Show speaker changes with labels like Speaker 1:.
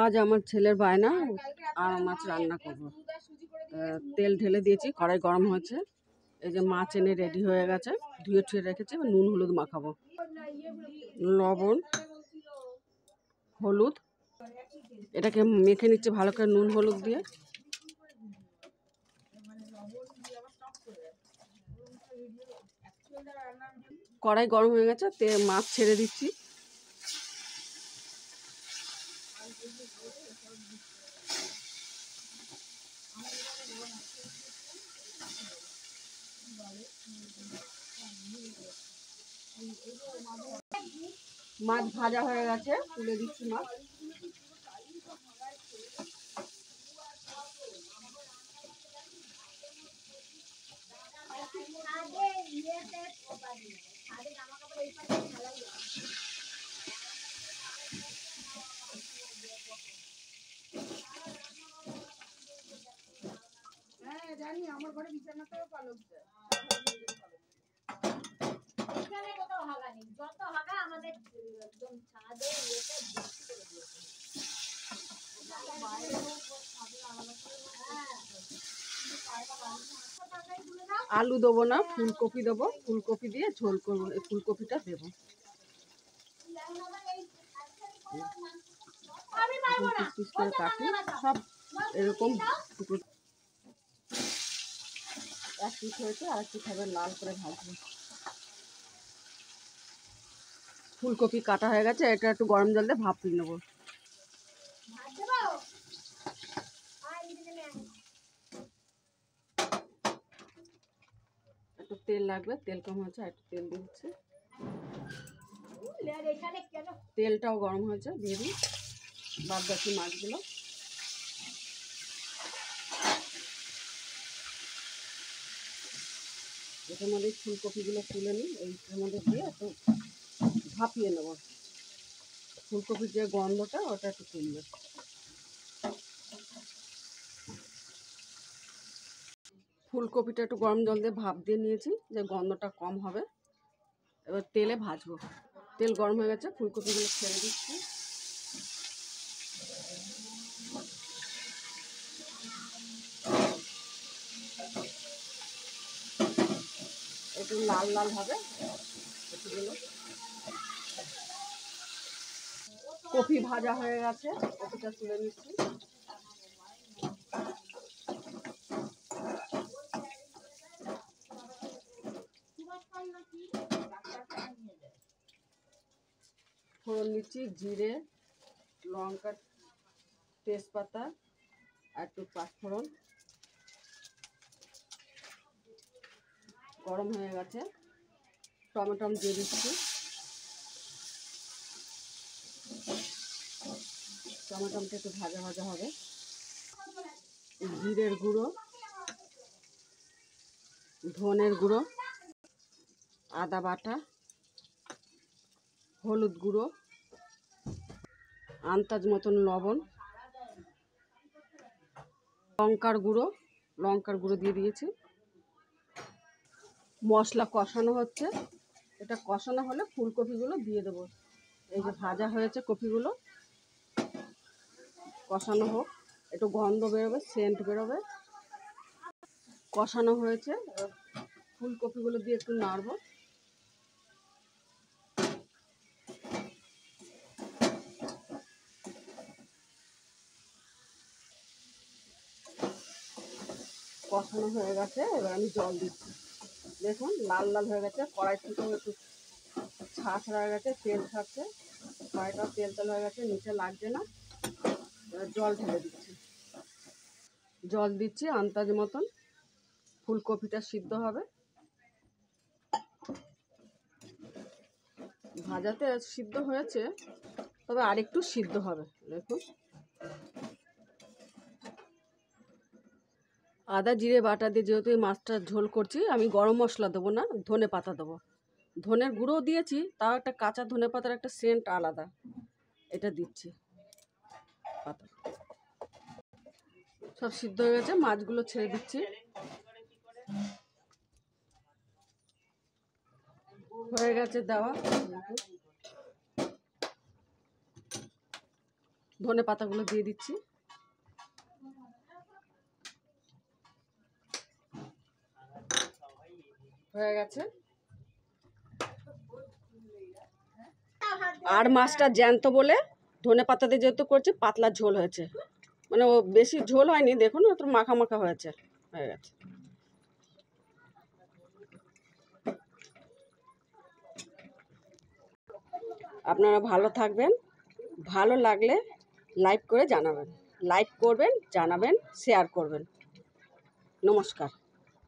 Speaker 1: আজ আমার ছেলের বায়না আর মাছ রান্না করবো। তেল ঢেলে দিয়েছি, কড়াই গরম হয়েছে। এই যে মাছ এনে রেডি হয়ে গেছে, ধুয়ে ছুঁয়ে রেখেছি। নুন হলুদ মাখাবো, লবণ হলুদ এটাকে মেখে নিচ্ছে ভালো করে নুন হলুদ দিয়ে। কড়াই গরম হয়ে গেছে, মাছ ছেড়ে দিচ্ছি। মাছ ভাজা হয়ে গেছে, তুলে দিচ্ছি মাছ। হ্যাঁ জানি, আমার ঘরে বিছানাতেও পালক যায়। আলু দেবো না, ফুলকপি দেবো। ফুলকপি দিয়ে ঝোল করবো, এই ফুলকপিটা দেবো। পিস পিস করে কাটি, সব এরকম এক পিস হয়েছে, আর এক পিস হবে লাল করে ভাজবো। ফুলকপি কাটা হয়ে গেছে, এটা একটু গরম জল দিয়ে ভাপ দিয়ে নেবো। একটু তেল লাগবে, তেল কম হয়েছে, একটু তেল দিচ্ছি। তেলটাও গরম হয়েছে, দিয়ে দিই বাদ বাকি মাছগুলো। এটার মধ্যে ফুলকপিগুলো তুলে নিই, এইটার মধ্যে দিয়ে একটু ভাপিয়ে নেব। ফুলকপির যে গন্ধটা ওটা একটু তুলবে। ফুলকপিটা একটু গরম জল দিয়ে ভাপ দিয়ে নিয়েছি, যে গন্ধটা কম হবে। এবার তেলে ভাজবো। তেল গরম হয়ে গেছে, ফুলকপিগুলো ছেড়ে দিচ্ছি। একটু লাল লাল হবে কপিগুলো। কপি ভাজা হয়ে গেছে, কপিটা তুলে নিচ্ছি। ফোড়ন দিচ্ছি জিরে, লঙ্কা, তেজপাতা আর একটু পাঁচফোড়ন। গরম হয়ে গেছে, টমেটো দিয়ে দিচ্ছি। টমেটোটা একটু ভাজা ভাজা হবে। জিরের গুঁড়ো, ধনের গুঁড়ো, আদা বাটা, হলুদ গুঁড়ো, আন্দাজ মতন লবণ, লঙ্কার গুঁড়ো দিয়ে দিয়েছি। মশলা কষানো হচ্ছে, এটা কষানো হলে ফুলকপিগুলো দিয়ে দেবো। এই যে ভাজা হয়েছে কপিগুলো, কষানো হোক, একটু গন্ধ বেরোবে, সেন্ট বেরোবে। কষানো হয়েছে, ফুলকপিগুলো দিয়ে একটু নাড়বো। কষানো হয়ে গেছে, এবার আমি জল দিচ্ছি। দেখুন লাল লাল হয়ে গেছে, কড়াই থেকেও একটু ছাড়া হয়ে গেছে, তেল ছাড়ছে, কড়াইটাও তেল তেল হয়ে গেছে, নিচে লাগছে না। এবার জল ঢেলে দিচ্ছি। জল দিচ্ছি আন্দাজ মতন, ফুলকপিটা সিদ্ধ হবে। ভাজাতে সিদ্ধ হয়েছে, তবে আরেকটু সিদ্ধ হবে। দেখুন আদা জিরে বাটা দিয়ে যেহেতু এই মাছটা ঝোল করছি, আমি গরম মশলা দেবো না, ধনে পাতা দেবো। ধনের গুঁড়ো দিয়েছি, তাও একটা কাঁচা ধনে পাতার একটা সেন্ট আলাদা, এটা দিচ্ছি। পাতা সব সিদ্ধ হয়ে গেছে, মাছগুলো ছেড়ে দিচ্ছি। হয়ে গেছে দেওয়া। ধনে পাতাগুলো দিয়ে দিচ্ছি। হয়ে গেছে। আর মাছটা জ্যান্ত বলে ধনে পাতা দিয়ে যেহেতু করছি পাতলা ঝোল হয়েছে, মানে ও বেশি ঝোল হয়নি, দেখুন একটু মাখা মাখা হয়েছে। হয়ে গেছে। আপনারা ভালো থাকবেন, ভালো লাগলে লাইক করে জানাবেন, লাইক করবেন, জানাবেন, শেয়ার করবেন। নমস্কার।